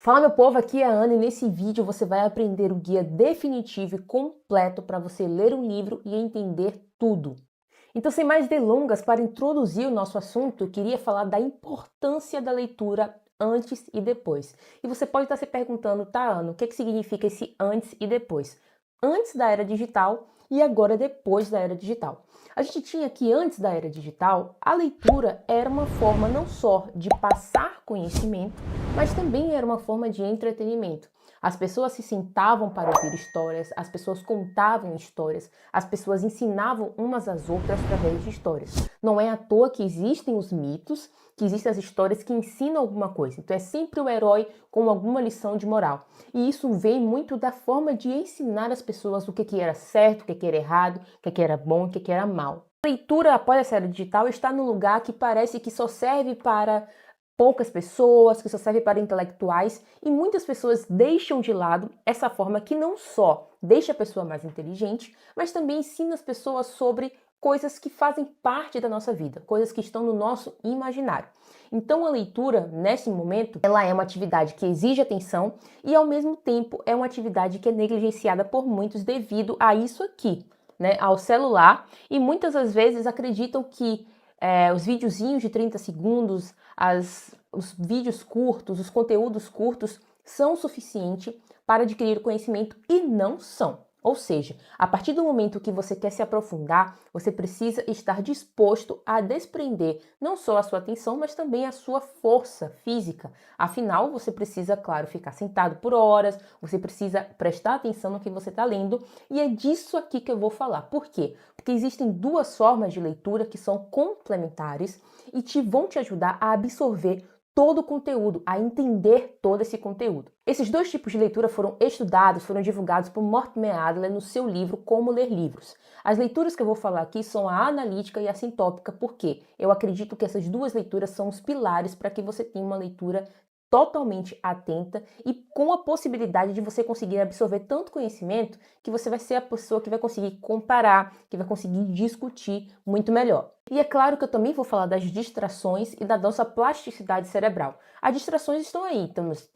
Fala meu povo, aqui é a Ana e nesse vídeo você vai aprender o guia definitivo e completo para você ler um livro e entender tudo. Então, sem mais delongas, para introduzir o nosso assunto, eu queria falar da importância da leitura antes e depois. E você pode estar se perguntando, tá, Ana, o que significa esse antes e depois? Antes da era digital e agora depois da era digital. A gente tinha que antes da era digital, a leitura era uma forma não só de passar conhecimento, mas também era uma forma de entretenimento. As pessoas se sentavam para ouvir histórias, as pessoas contavam histórias, as pessoas ensinavam umas às outras através de histórias. Não é à toa que existem os mitos, que existem as histórias que ensinam alguma coisa. Então é sempre o herói com alguma lição de moral. E isso vem muito da forma de ensinar as pessoas o que era certo, o que era errado, o que era bom, o que era mal. A leitura após essa era digital está num lugar que parece que só serve para poucas pessoas, que só serve para intelectuais, e muitas pessoas deixam de lado essa forma que não só deixa a pessoa mais inteligente, mas também ensina as pessoas sobre coisas que fazem parte da nossa vida, coisas que estão no nosso imaginário. Então a leitura, nesse momento, ela é uma atividade que exige atenção e ao mesmo tempo é uma atividade que é negligenciada por muitos devido a isso aqui, né, ao celular, e muitas das vezes acreditam que os videozinhos de 30 segundos, os vídeos curtos, os conteúdos curtos são o suficiente para adquirir conhecimento e não são. Ou seja, a partir do momento que você quer se aprofundar, você precisa estar disposto a desprender não só a sua atenção, mas também a sua força física. Afinal, você precisa, claro, ficar sentado por horas, você precisa prestar atenção no que você está lendo, e é disso aqui que eu vou falar. Por quê? Porque existem duas formas de leitura que são complementares e vão te ajudar a absorver todo o conteúdo, a entender todo esse conteúdo. Esses dois tipos de leitura foram estudados, foram divulgados por Mortimer Adler no seu livro Como Ler Livros. As leituras que eu vou falar aqui são a analítica e a sintópica, porque eu acredito que essas duas leituras são os pilares para que você tenha uma leitura totalmente atenta e com a possibilidade de você conseguir absorver tanto conhecimento que você vai ser a pessoa que vai conseguir comparar, que vai conseguir discutir muito melhor. E é claro que eu também vou falar das distrações e da nossa plasticidade cerebral. As distrações estão aí, temos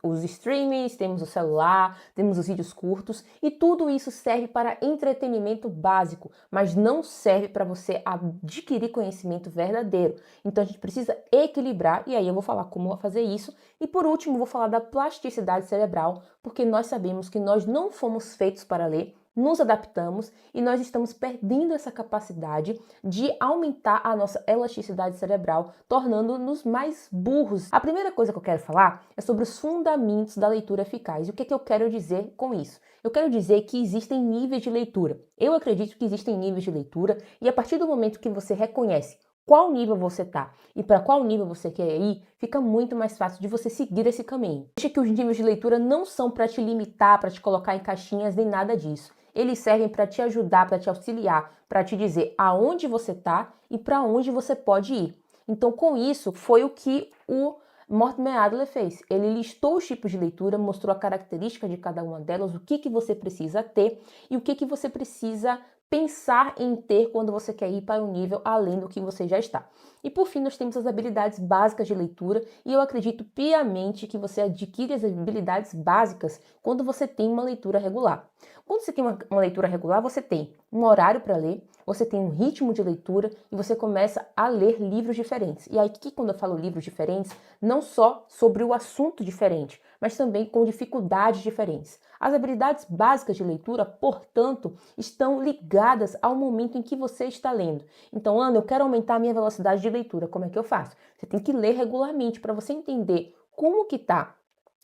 os streamings, temos o celular, temos os vídeos curtos e tudo isso serve para entretenimento básico, mas não serve para você adquirir conhecimento verdadeiro. Então a gente precisa equilibrar e aí eu vou falar como fazer isso. E por último, vou falar da plasticidade cerebral, porque nós sabemos que nós não fomos feitos para ler, nos adaptamos e nós estamos perdendo essa capacidade de aumentar a nossa elasticidade cerebral, tornando-nos mais burros. A primeira coisa que eu quero falar é sobre os fundamentos da leitura eficaz. E o que eu quero dizer com isso? Eu quero dizer que existem níveis de leitura. Eu acredito que existem níveis de leitura e a partir do momento que você reconhece qual nível você está e para qual nível você quer ir, fica muito mais fácil de você seguir esse caminho. Veja que os níveis de leitura não são para te limitar, para te colocar em caixinhas, nem nada disso. Eles servem para te ajudar, para te auxiliar, para te dizer aonde você está e para onde você pode ir. Então, com isso, foi o que o Mortimer Adler fez. Ele listou os tipos de leitura, mostrou a característica de cada uma delas, o que você precisa ter e o que você precisa pensar em ter quando você quer ir para um nível além do que você já está. E por fim, nós temos as habilidades básicas de leitura e eu acredito piamente que você adquire as habilidades básicas quando você tem uma leitura regular. Quando você tem uma leitura regular, você tem um horário para ler, você tem um ritmo de leitura e você começa a ler livros diferentes. E aí, quando eu falo livros diferentes, não só sobre o assunto diferente, mas também com dificuldades diferentes. As habilidades básicas de leitura, portanto, estão ligadas ao momento em que você está lendo. Então, Ana, eu quero aumentar a minha velocidade de leitura. Como é que eu faço? Você tem que ler regularmente para você entender como que está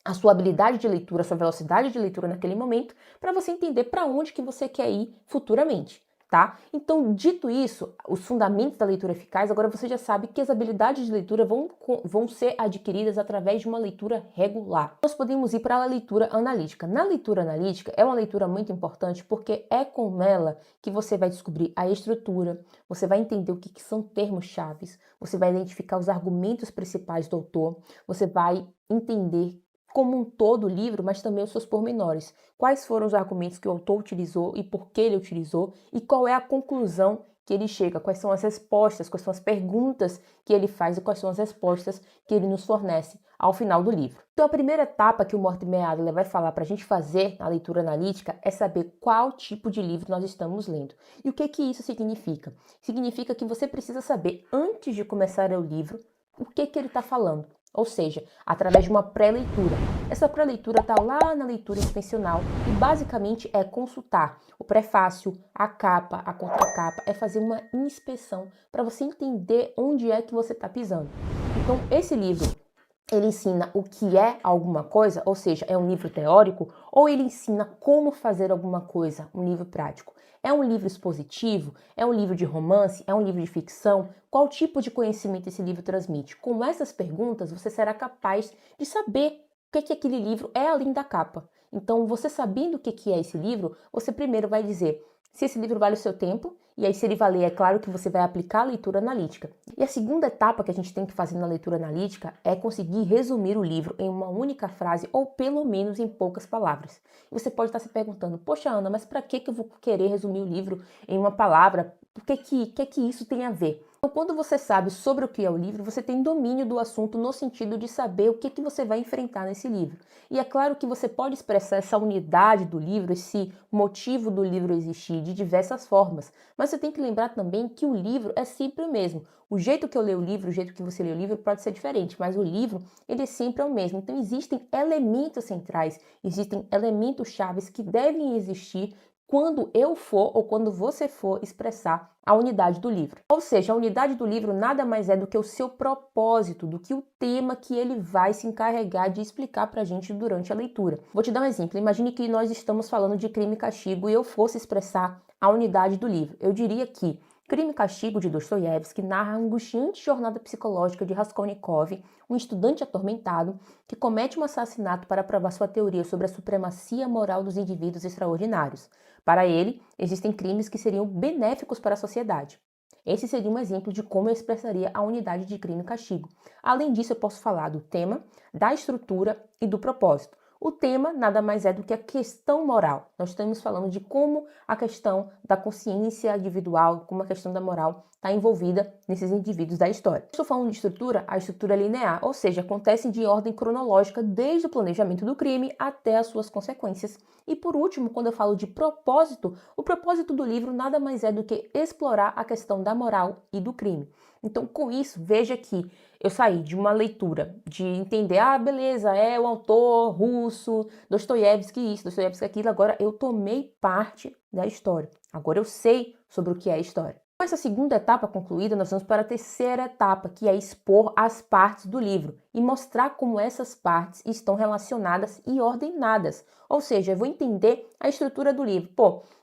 a sua habilidade de leitura, a sua velocidade de leitura naquele momento, para você entender para onde que você quer ir futuramente. Tá? Então, dito isso, os fundamentos da leitura eficaz, agora você já sabe que as habilidades de leitura vão ser adquiridas através de uma leitura regular. Nós podemos ir para a leitura analítica. Na leitura analítica, é uma leitura muito importante porque é com ela que você vai descobrir a estrutura, você vai entender o que são termos-chave, você vai identificar os argumentos principais do autor, você vai entender como um todo o livro, mas também os seus pormenores. Quais foram os argumentos que o autor utilizou e por que ele utilizou e qual é a conclusão que ele chega, quais são as respostas, quais são as perguntas que ele faz e quais são as respostas que ele nos fornece ao final do livro. Então, a primeira etapa que o Mortimer Adler vai falar para a gente fazer na leitura analítica é saber qual tipo de livro nós estamos lendo. E o que isso significa? Significa que você precisa saber, antes de começar o livro, o que ele está falando. Ou seja, através de uma pré-leitura. Essa pré-leitura está lá na leitura intencional e basicamente é consultar o prefácio, a capa, a contracapa, é fazer uma inspeção para você entender onde é que você está pisando. Então, esse livro, ele ensina o que é alguma coisa, ou seja, é um livro teórico, ou ele ensina como fazer alguma coisa, um livro prático. É um livro expositivo? É um livro de romance? É um livro de ficção? Qual tipo de conhecimento esse livro transmite? Com essas perguntas, você será capaz de saber o que aquele livro é além da capa. Então, você sabendo o que é esse livro, você primeiro vai dizer se esse livro vale o seu tempo, e aí se ele valer, é claro que você vai aplicar a leitura analítica. E a segunda etapa que a gente tem que fazer na leitura analítica é conseguir resumir o livro em uma única frase ou pelo menos em poucas palavras. E você pode estar se perguntando, poxa Ana, mas para que eu vou querer resumir o livro em uma palavra? O que isso tem a ver? Então, quando você sabe sobre o que é o livro, você tem domínio do assunto no sentido de saber o que você vai enfrentar nesse livro. E é claro que você pode expressar essa unidade do livro, esse motivo do livro existir de diversas formas, mas você tem que lembrar também que o livro é sempre o mesmo. O jeito que eu leio o livro, o jeito que você lê o livro pode ser diferente, mas o livro, ele sempre é o mesmo. Então existem elementos centrais, existem elementos chaves que devem existir quando eu for ou quando você for expressar a unidade do livro. Ou seja, a unidade do livro nada mais é do que o seu propósito, do que o tema que ele vai se encarregar de explicar para a gente durante a leitura. Vou te dar um exemplo. Imagine que nós estamos falando de Crime e Castigo e eu fosse expressar a unidade do livro. Eu diria que Crime e Castigo, de Dostoiévski, narra a angustiante jornada psicológica de Raskolnikov, um estudante atormentado que comete um assassinato para provar sua teoria sobre a supremacia moral dos indivíduos extraordinários. Para ele, existem crimes que seriam benéficos para a sociedade. Esse seria um exemplo de como eu expressaria a unidade de crime e castigo. Além disso, eu posso falar do tema, da estrutura e do propósito. O tema nada mais é do que a questão moral. Nós estamos falando de como a questão da consciência individual, como a questão da moral está envolvida nesses indivíduos da história. Estou falando de estrutura, a estrutura é linear, ou seja, acontece de ordem cronológica desde o planejamento do crime até as suas consequências. E por último, quando eu falo de propósito, o propósito do livro nada mais é do que explorar a questão da moral e do crime. Então, com isso, veja que eu saí de uma leitura de entender, beleza, é o autor russo, Dostoiévski isso, Dostoiévski aquilo, agora eu tomei parte da história. Agora eu sei sobre o que é a história. Com essa segunda etapa concluída, nós vamos para a terceira etapa, que é expor as partes do livro e mostrar como essas partes estão relacionadas e ordenadas. Ou seja, eu vou entender a estrutura do livro.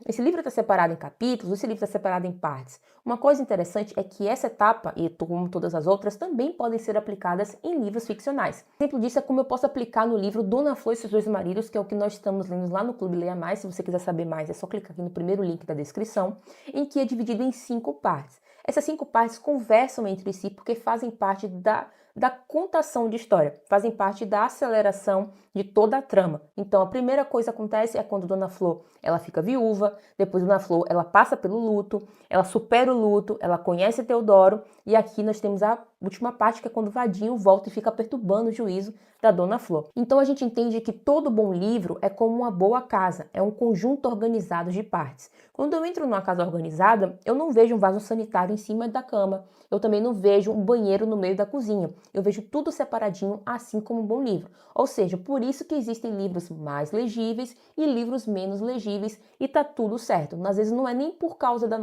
Esse livro está separado em capítulos, esse livro está separado em partes. Uma coisa interessante é que essa etapa, e como todas as outras, também podem ser aplicadas em livros ficcionais. Exemplo disso é como eu posso aplicar no livro Dona Flor e seus dois maridos, que é o que nós estamos lendo lá no Clube Leia Mais. Se você quiser saber mais, é só clicar aqui no primeiro link da descrição, em que é dividido em 5 partes. Essas 5 partes conversam entre si porque fazem parte da contação de história, fazem parte da aceleração de toda a trama. Então, a primeira coisa que acontece é quando Dona Flor ela fica viúva, depois Dona Flor ela passa pelo luto, ela supera o luto, ela conhece Teodoro, e aqui nós temos a última parte, que é quando Vadinho volta e fica perturbando o juízo da Dona Flor. Então a gente entende que todo bom livro é como uma boa casa, é um conjunto organizado de partes. Quando eu entro numa casa organizada, eu não vejo um vaso sanitário em cima da cama, eu também não vejo um banheiro no meio da cozinha, eu vejo tudo separadinho, assim como um bom livro. Ou seja, por isso que existem livros mais legíveis e livros menos legíveis, e tá tudo certo. Às vezes não é nem por causa do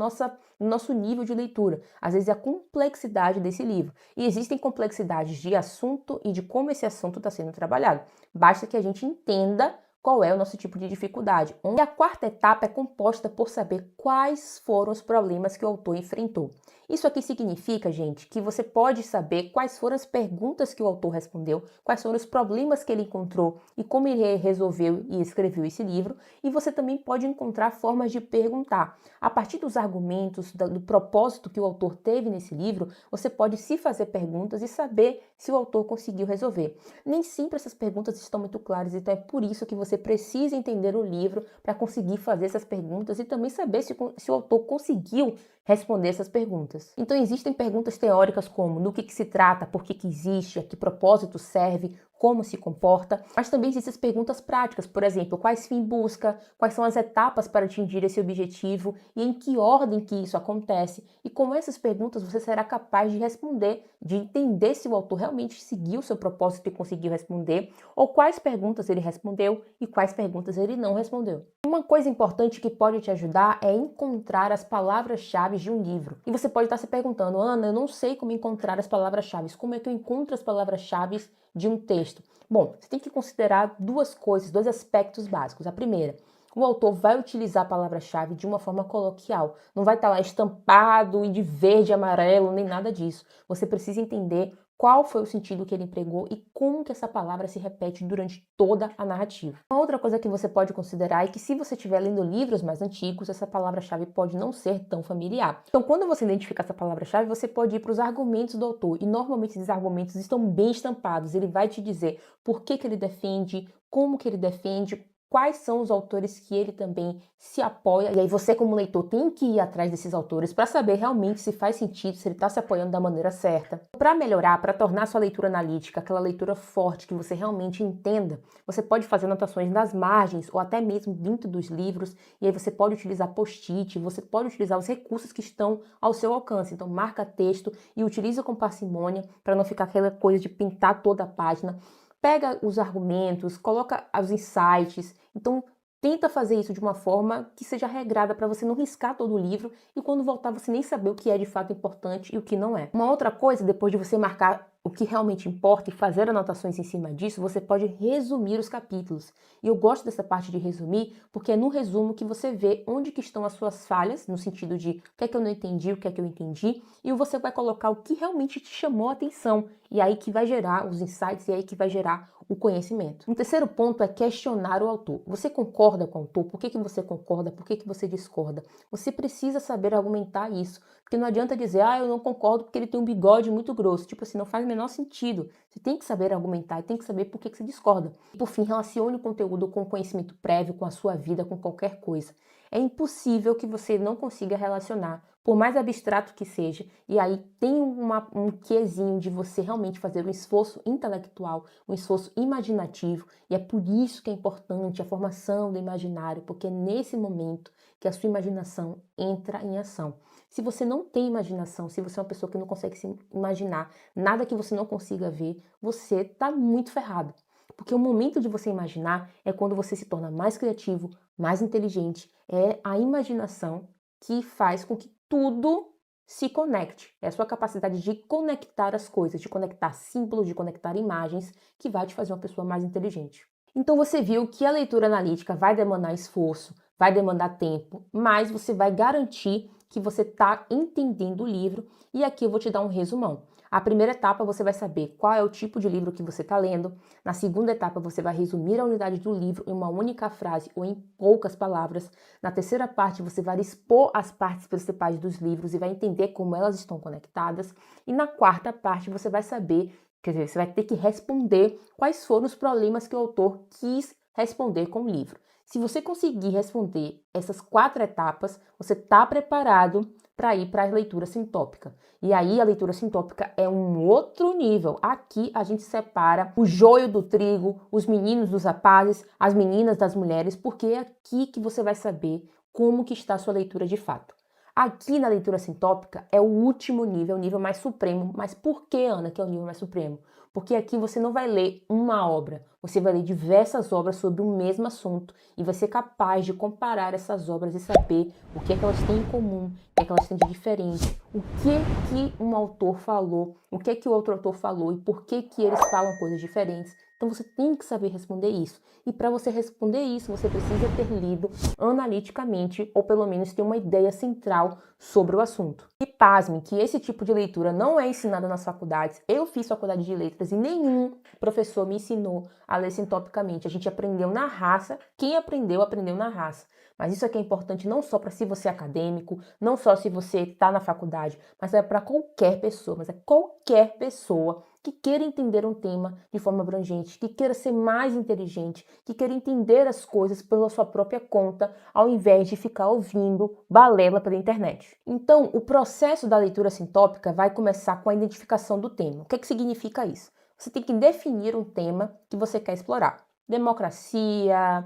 nosso nível de leitura, às vezes é a complexidade desse livro. E existem complexidades de assunto e de como esse assunto está sendo trabalhado. Basta que a gente entenda qual é o nosso tipo de dificuldade. E a quarta etapa é composta por saber quais foram os problemas que o autor enfrentou. Isso aqui significa, gente, que você pode saber quais foram as perguntas que o autor respondeu, quais foram os problemas que ele encontrou e como ele resolveu e escreveu esse livro. E você também pode encontrar formas de perguntar. A partir dos argumentos, do propósito que o autor teve nesse livro, você pode se fazer perguntas e saber se o autor conseguiu resolver. Nem sempre essas perguntas estão muito claras, então é por isso que você precisa entender o livro para conseguir fazer essas perguntas e também saber se o autor conseguiu responder essas perguntas. Então existem perguntas teóricas como do que se trata, por que existe, a que propósito serve, como se comporta, mas também existem as perguntas práticas, por exemplo, quais fins busca, quais são as etapas para atingir esse objetivo e em que ordem que isso acontece. E com essas perguntas você será capaz de responder, de entender se o autor realmente seguiu o seu propósito e conseguiu responder, ou quais perguntas ele respondeu e quais perguntas ele não respondeu. Uma coisa importante que pode te ajudar é encontrar as palavras-chave de um livro. E você pode estar se perguntando, Ana, eu não sei como encontrar as palavras-chave. Como é que eu encontro as palavras-chave de um texto? Bom, você tem que considerar duas coisas, dois aspectos básicos. A primeira, o autor vai utilizar a palavra-chave de uma forma coloquial. Não vai estar lá estampado e de verde, amarelo, nem nada disso. Você precisa entender qual foi o sentido que ele empregou e como que essa palavra se repete durante toda a narrativa. Uma outra coisa que você pode considerar é que se você estiver lendo livros mais antigos, essa palavra-chave pode não ser tão familiar. Então, quando você identificar essa palavra-chave, você pode ir para os argumentos do autor, e normalmente esses argumentos estão bem estampados. Ele vai te dizer por que ele defende, como que ele defende, quais são os autores que ele também se apoia. E aí você, como leitor, tem que ir atrás desses autores para saber realmente se faz sentido, se ele está se apoiando da maneira certa. Para melhorar, para tornar sua leitura analítica aquela leitura forte que você realmente entenda, você pode fazer anotações nas margens ou até mesmo dentro dos livros. E aí você pode utilizar post-it, você pode utilizar os recursos que estão ao seu alcance. Então marca texto e utiliza com parcimônia para não ficar aquela coisa de pintar toda a página. Pega os argumentos, coloca os insights, então tenta fazer isso de uma forma que seja regrada para você não riscar todo o livro e quando voltar você nem saber o que é de fato importante e o que não é. Uma outra coisa, depois de você marcar o que realmente importa e fazer anotações em cima disso, você pode resumir os capítulos. E eu gosto dessa parte de resumir, porque é no resumo que você vê onde que estão as suas falhas, no sentido de o que é que eu não entendi, o que é que eu entendi, e você vai colocar o que realmente te chamou a atenção, e aí que vai gerar os insights, e aí que vai gerar o conhecimento. Um terceiro ponto é questionar o autor. Você concorda com o autor? Por que você concorda? Por que você discorda? Você precisa saber argumentar isso, porque não adianta dizer, eu não concordo porque ele tem um bigode muito grosso. Tipo assim, não faz o menor sentido. Você tem que saber argumentar e tem que saber por que você discorda. E por fim, relacione o conteúdo com o conhecimento prévio, com a sua vida, com qualquer coisa. É impossível que você não consiga relacionar, por mais abstrato que seja, e aí tem um quezinho de você realmente fazer um esforço intelectual, um esforço imaginativo, e é por isso que é importante a formação do imaginário, porque é nesse momento que a sua imaginação entra em ação. Se você não tem imaginação, se você é uma pessoa que não consegue se imaginar, nada que você não consiga ver, você está muito ferrado. Porque o momento de você imaginar é quando você se torna mais criativo, mais inteligente. É a imaginação que faz com que tudo se conecte. É a sua capacidade de conectar as coisas, de conectar símbolos, de conectar imagens, que vai te fazer uma pessoa mais inteligente. Então você viu que a leitura analítica vai demandar esforço, vai demandar tempo, mas você vai garantir que você está entendendo o livro. E aqui eu vou te dar um resumão. A primeira etapa você vai saber qual é o tipo de livro que você está lendo. Na segunda etapa você vai resumir a unidade do livro em uma única frase ou em poucas palavras. Na terceira parte você vai expor as partes principais dos livros e vai entender como elas estão conectadas. E na quarta parte você vai saber, quer dizer, você vai ter que responder quais foram os problemas que o autor quis responder com o livro. Se você conseguir responder essas 4 etapas, você está preparado para ir para a leitura sintópica. E aí a leitura sintópica é um outro nível. Aqui a gente separa o joio do trigo, os meninos dos rapazes, as meninas das mulheres, porque é aqui que você vai saber como que está a sua leitura de fato. Aqui na leitura sintópica é o último nível, o nível mais supremo. Mas por que, Ana, que é o nível mais supremo? Porque aqui você não vai ler uma obra, você vai ler diversas obras sobre o mesmo assunto e vai ser capaz de comparar essas obras e saber o que é que elas têm em comum, o que é que elas têm de diferente, o que um autor falou, o que é que o outro autor falou e por que eles falam coisas diferentes. Então você tem que saber responder isso. E para você responder isso, você precisa ter lido analiticamente, ou pelo menos ter uma ideia central sobre o assunto. E pasmem que esse tipo de leitura não é ensinado nas faculdades. Eu fiz faculdade de letras e nenhum professor me ensinou a ler sintopicamente. A gente aprendeu na raça. Quem aprendeu, aprendeu na raça. Mas isso aqui é importante não só para se você é acadêmico, não só se você está na faculdade, mas é para qualquer pessoa, mas é qualquer pessoa que queira entender um tema de forma abrangente, que queira ser mais inteligente, que queira entender as coisas pela sua própria conta, ao invés de ficar ouvindo balela pela internet. Então, o processo da leitura sintópica vai começar com a identificação do tema. O que significa isso? Você tem que definir um tema que você quer explorar. Democracia,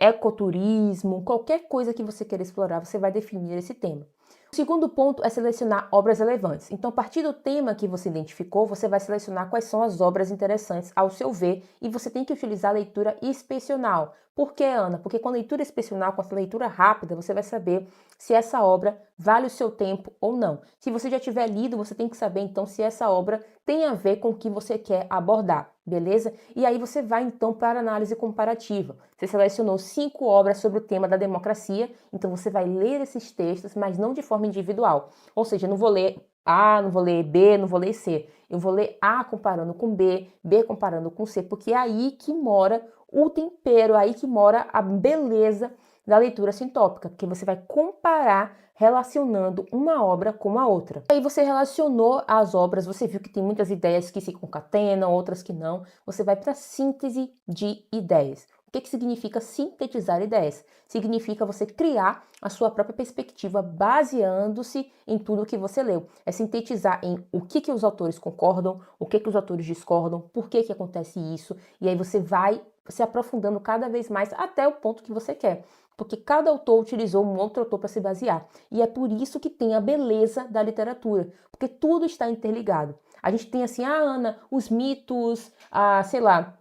ecoturismo, qualquer coisa que você queira explorar, você vai definir esse tema. O segundo ponto é selecionar obras relevantes. Então, a partir do tema que você identificou, você vai selecionar quais são as obras interessantes ao seu ver e você tem que utilizar a leitura inspecional. Por que, Ana? Porque com a leitura inspecional, com a leitura rápida, você vai saber se essa obra vale o seu tempo ou não. Se você já tiver lido, você tem que saber então se essa obra tem a ver com o que você quer abordar, beleza? E aí você vai então para a análise comparativa. Você selecionou 5 obras sobre o tema da democracia, então você vai ler esses textos, mas não de forma individual. Ou seja, não vou ler A, não vou ler B, não vou ler C. Eu vou ler A comparando com B, B comparando com C, porque é aí que mora o tempero, é aí que mora a beleza da leitura sintópica, porque você vai comparar relacionando uma obra com a outra. Aí você relacionou as obras, você viu que tem muitas ideias que se concatenam, outras que não. Você vai para a síntese de ideias. O que significa sintetizar ideias? Significa você criar a sua própria perspectiva baseando-se em tudo que você leu. É sintetizar em o que os autores concordam, o que os autores discordam, por que acontece isso, e aí você vai se aprofundando cada vez mais até o ponto que você quer. Porque cada autor utilizou um outro autor para se basear. E é por isso que tem a beleza da literatura, porque tudo está interligado. A gente tem assim, Ana, os mitos, sei lá,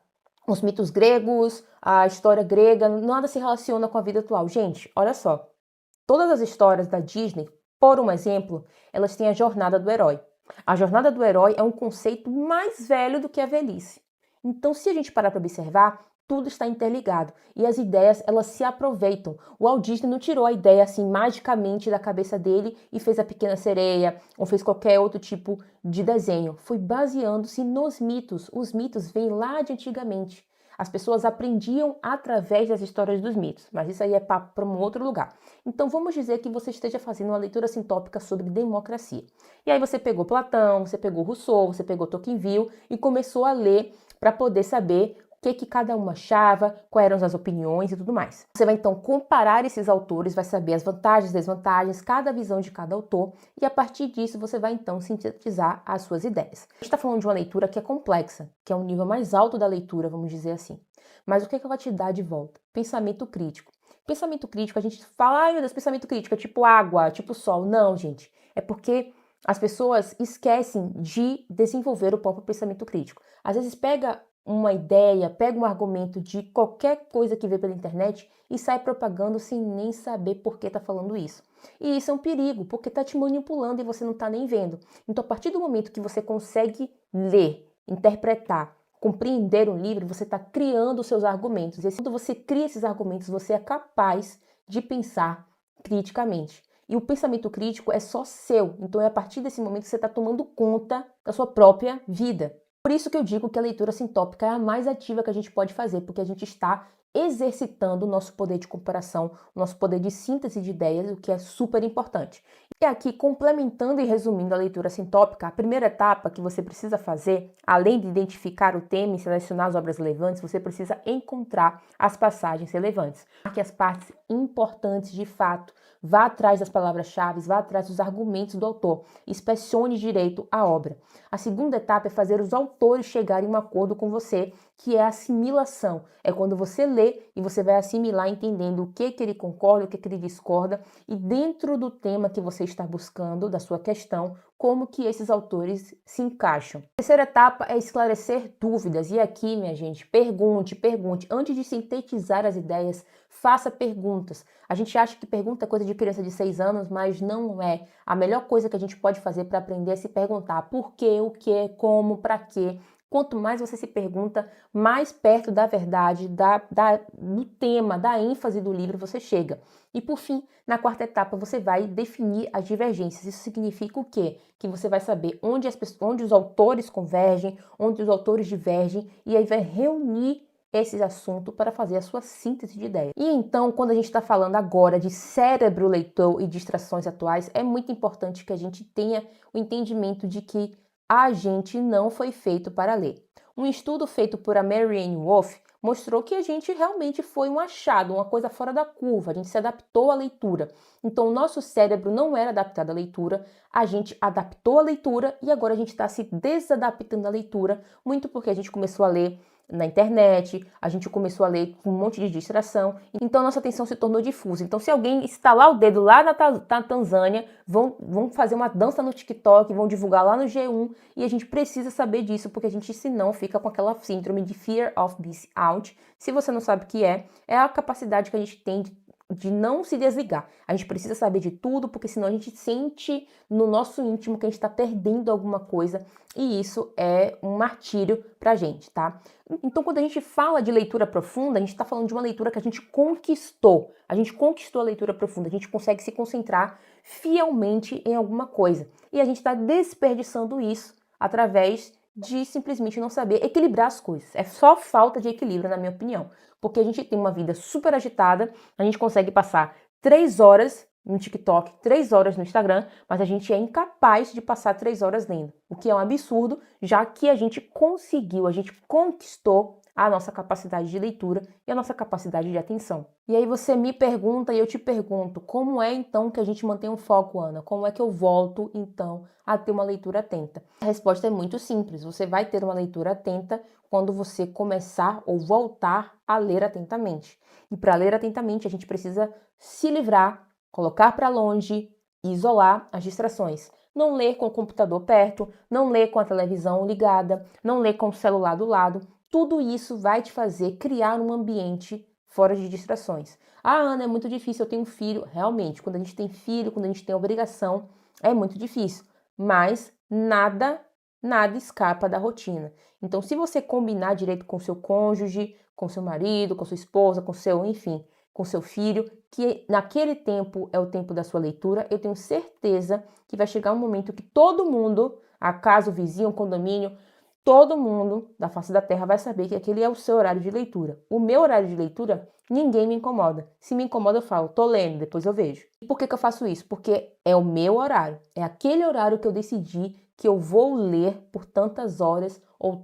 os mitos gregos, a história grega, nada se relaciona com a vida atual. Gente, olha só, todas as histórias da Disney, por um exemplo, elas têm a jornada do herói. A jornada do herói é um conceito mais velho do que a velhice. Então, se a gente parar para observar, tudo está interligado e as ideias elas se aproveitam. O Walt Disney não tirou a ideia assim magicamente da cabeça dele e fez a Pequena Sereia ou fez qualquer outro tipo de desenho. Foi baseando-se nos mitos. Os mitos vêm lá de antigamente. As pessoas aprendiam através das histórias dos mitos, mas isso aí é para um outro lugar. Então vamos dizer que você esteja fazendo uma leitura sintópica sobre democracia. E aí você pegou Platão, você pegou Rousseau, você pegou Tocqueville e começou a ler para poder saber o que cada um achava, quais eram as opiniões e tudo mais. Você vai então comparar esses autores, vai saber as vantagens, desvantagens, cada visão de cada autor, e a partir disso você vai então sintetizar as suas ideias. A gente está falando de uma leitura que é complexa, que é um nível mais alto da leitura, vamos dizer assim. Mas o que ela te dá de volta? Pensamento crítico. Pensamento crítico, a gente fala, ai meu Deus, pensamento crítico é tipo água, tipo sol. Não, gente, é porque as pessoas esquecem de desenvolver o próprio pensamento crítico. Às vezes pega uma ideia, pega um argumento de qualquer coisa que vê pela internet e sai propagando sem nem saber por que está falando isso. E isso é um perigo, porque está te manipulando e você não está nem vendo. Então, a partir do momento que você consegue ler, interpretar, compreender um livro, você está criando os seus argumentos. E quando você cria esses argumentos, você é capaz de pensar criticamente. E o pensamento crítico é só seu. Então, é a partir desse momento que você está tomando conta da sua própria vida. Por isso que eu digo que a leitura sintópica é a mais ativa que a gente pode fazer, porque a gente está exercitando o nosso poder de comparação, o nosso poder de síntese de ideias, o que é super importante. E aqui, complementando e resumindo a leitura sintópica, a primeira etapa que você precisa fazer, além de identificar o tema e selecionar as obras relevantes, você precisa encontrar as passagens relevantes. Marque as partes importantes de fato, vá atrás das palavras-chave, vá atrás dos argumentos do autor, inspecione direito a obra. A segunda etapa é fazer os autores chegarem a um acordo com você, que é a assimilação. É quando você lê e você vai assimilar entendendo o que ele concorda, o que ele discorda e dentro do tema que você está buscando, da sua questão, como que esses autores se encaixam. A terceira etapa é esclarecer dúvidas. E aqui, minha gente, pergunte. Antes de sintetizar as ideias, faça perguntas. A gente acha que pergunta é coisa de criança de 6 anos, mas não é. A melhor coisa que a gente pode fazer para aprender é se perguntar por quê, o que, como, para quê. Quanto mais você se pergunta, mais perto da verdade, do tema, da ênfase do livro você chega. E por fim, na quarta etapa, você vai definir as divergências. Isso significa o quê? Que você vai saber onde os autores convergem, onde os autores divergem, e aí vai reunir esse assunto para fazer a sua síntese de ideias. E então, quando a gente está falando agora de cérebro leitor e distrações atuais, é muito importante que a gente tenha o entendimento de que a gente não foi feito para ler. Um estudo feito por a Marianne Wolf mostrou que a gente realmente foi um achado, uma coisa fora da curva, a gente se adaptou à leitura. Então, o nosso cérebro não era adaptado à leitura, a gente adaptou a leitura e agora a gente está se desadaptando à leitura, muito porque a gente começou a ler na internet, a gente começou a ler com um monte de distração, então nossa atenção se tornou difusa. Então se alguém estalar o dedo lá na Tanzânia, vão fazer uma dança no TikTok, vão divulgar lá no G1, e a gente precisa saber disso, porque a gente senão fica com aquela síndrome de fear of missing out. Se você não sabe o que é a capacidade que a gente tem de não se desligar. A gente precisa saber de tudo, porque senão a gente sente no nosso íntimo que a gente está perdendo alguma coisa, e isso é um martírio pra gente, tá? Então, quando a gente fala de leitura profunda, a gente está falando de uma leitura que a gente conquistou. A gente conquistou a leitura profunda, a gente consegue se concentrar fielmente em alguma coisa. E a gente está desperdiçando isso através de simplesmente não saber equilibrar as coisas. É só falta de equilíbrio, na minha opinião. Porque a gente tem uma vida super agitada, a gente consegue passar 3 horas no TikTok, 3 horas no Instagram, mas a gente é incapaz de passar 3 horas lendo. O que é um absurdo, já que a gente conseguiu, a gente conquistou a nossa capacidade de leitura e a nossa capacidade de atenção. E aí você me pergunta e eu te pergunto, como é então que a gente mantém um foco, Ana? Como é que eu volto então a ter uma leitura atenta? A resposta é muito simples, você vai ter uma leitura atenta quando você começar ou voltar a ler atentamente. E para ler atentamente a gente precisa se livrar, colocar para longe, isolar as distrações. Não ler com o computador perto, não ler com a televisão ligada, não ler com o celular do lado. Tudo isso vai te fazer criar um ambiente fora de distrações. Ah, Ana, é muito difícil, eu tenho um filho. Realmente, quando a gente tem filho, quando a gente tem obrigação, é muito difícil. Mas nada escapa da rotina. Então, se você combinar direito com seu cônjuge, com seu marido, com sua esposa, com seu, enfim, com seu filho, que naquele tempo é o tempo da sua leitura, eu tenho certeza que vai chegar um momento que todo mundo, a casa, o vizinho, o condomínio, todo mundo da face da terra vai saber que aquele é o seu horário de leitura. O meu horário de leitura, ninguém me incomoda. Se me incomoda, eu falo, tô lendo, depois eu vejo. E por que eu faço isso? Porque é o meu horário. É aquele horário que eu decidi que eu vou ler por tantas horas ou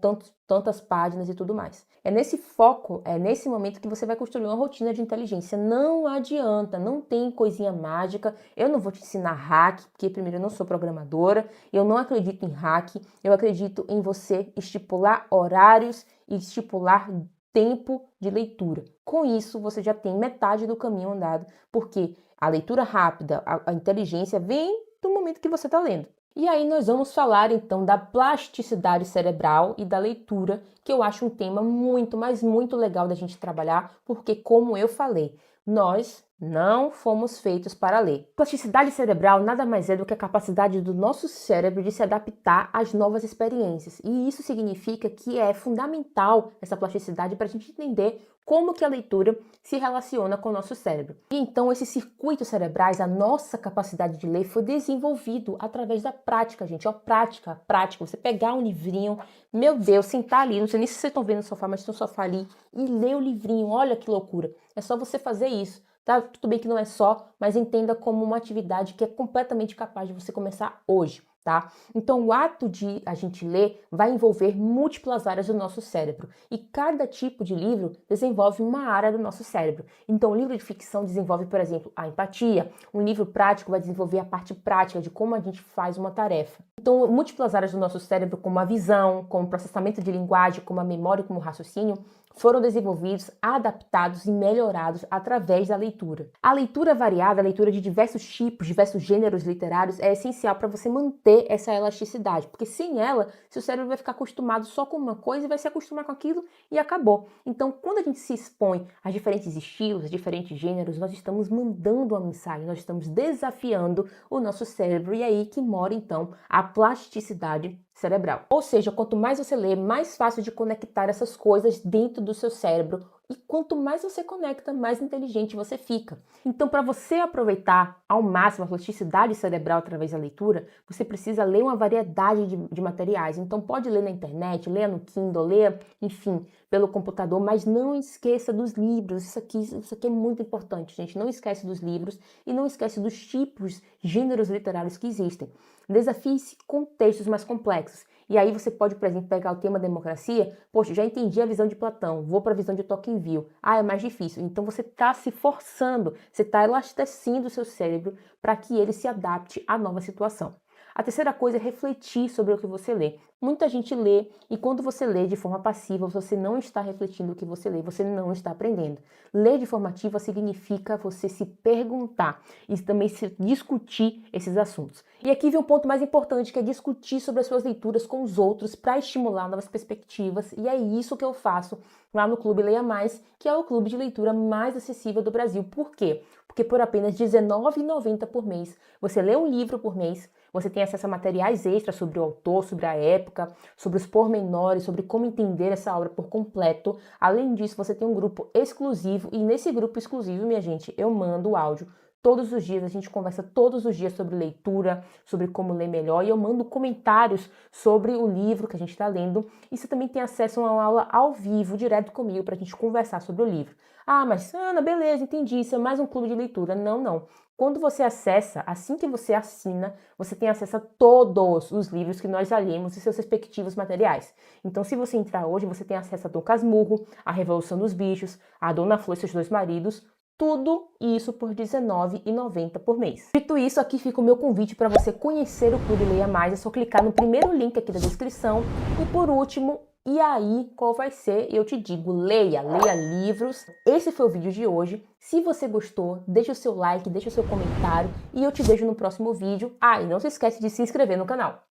tantas páginas e tudo mais. É nesse foco, é nesse momento que você vai construir uma rotina de inteligência. Não adianta, não tem coisinha mágica. Eu não vou te ensinar hack, porque primeiro eu não sou programadora, eu não acredito em hack, eu acredito em você estipular horários e estipular tempo de leitura. Com isso, você já tem metade do caminho andado, porque a leitura rápida, a inteligência vem do momento que você está lendo. E aí nós vamos falar então da plasticidade cerebral e da leitura, que eu acho um tema muito, mas muito legal da gente trabalhar, porque como eu falei, nós não fomos feitos para ler. Plasticidade cerebral nada mais é do que a capacidade do nosso cérebro de se adaptar às novas experiências. E isso significa que é fundamental essa plasticidade para a gente entender como que a leitura se relaciona com o nosso cérebro. E então esses circuitos cerebrais, a nossa capacidade de ler foi desenvolvido através da prática, gente. Ó, prática. Você pegar um livrinho, meu Deus, sentar ali, não sei nem se vocês estão vendo no sofá, mas tem um sofá ali, e ler o livrinho, olha que loucura. É só você fazer isso, tá? Tudo bem que não é só, mas entenda como uma atividade que é completamente capaz de você começar hoje. Tá? Então, o ato de a gente ler vai envolver múltiplas áreas do nosso cérebro e cada tipo de livro desenvolve uma área do nosso cérebro. Então, o livro de ficção desenvolve, por exemplo, a empatia, um livro prático vai desenvolver a parte prática de como a gente faz uma tarefa. Então, múltiplas áreas do nosso cérebro, como a visão, como o processamento de linguagem, como a memória e como o raciocínio, foram desenvolvidos, adaptados e melhorados através da leitura. A leitura variada, a leitura de diversos tipos, diversos gêneros literários é essencial para você manter essa elasticidade, porque sem ela, seu cérebro vai ficar acostumado só com uma coisa e vai se acostumar com aquilo e acabou. Então, quando a gente se expõe a diferentes estilos, a diferentes gêneros, nós estamos mandando uma mensagem, nós estamos desafiando o nosso cérebro e é aí que mora então a plasticidade cerebral. Ou seja, quanto mais você lê, mais fácil de conectar essas coisas dentro do seu cérebro. E quanto mais você conecta, mais inteligente você fica. Então, para você aproveitar ao máximo a plasticidade cerebral através da leitura, você precisa ler uma variedade de materiais. Então, pode ler na internet, leia no Kindle, leia, enfim, pelo computador, mas não esqueça dos livros. Isso aqui é muito importante, gente. Não esquece dos livros e não esquece dos tipos, gêneros literários que existem. Desafie-se com textos mais complexos. E aí você pode, por exemplo, pegar o tema democracia. Poxa, já entendi a visão de Platão, vou para a visão de Tocqueville. Ah, é mais difícil. Então você está se forçando, você está elastecendo o seu cérebro para que ele se adapte à nova situação. A terceira coisa é refletir sobre o que você lê. Muita gente lê e quando você lê de forma passiva, você não está refletindo o que você lê, você não está aprendendo. Ler de forma ativa significa você se perguntar e também se discutir esses assuntos. E aqui vem um ponto mais importante, que é discutir sobre as suas leituras com os outros para estimular novas perspectivas. E é isso que eu faço lá no Clube Leia Mais, que é o clube de leitura mais acessível do Brasil. Por quê? Porque por apenas R$19,90 por mês, você lê um livro por mês, você tem acesso a materiais extras sobre o autor, sobre a época, sobre os pormenores, sobre como entender essa obra por completo. Além disso, você tem um grupo exclusivo e nesse grupo exclusivo, minha gente, eu mando o áudio todos os dias, a gente conversa todos os dias sobre leitura, sobre como ler melhor e eu mando comentários sobre o livro que a gente está lendo. E você também tem acesso a uma aula ao vivo, direto comigo, para a gente conversar sobre o livro. Ah, mas Ana, beleza, entendi, isso é mais um clube de leitura. Não, não. Quando você acessa, assim que você assina, você tem acesso a todos os livros que nós já lemos e seus respectivos materiais. Então, se você entrar hoje, você tem acesso a Dom Casmurro, a Revolução dos Bichos, a Dona Flor e seus dois maridos, tudo isso por R$19,90 por mês. Dito isso, aqui fica o meu convite para você conhecer o Clube Leia Mais. É só clicar no primeiro link aqui da descrição. E por último, e aí, qual vai ser? Eu te digo, leia livros. Esse foi o vídeo de hoje. Se você gostou, deixa o seu like, deixa o seu comentário e eu te vejo no próximo vídeo. Ah, e não se esquece de se inscrever no canal.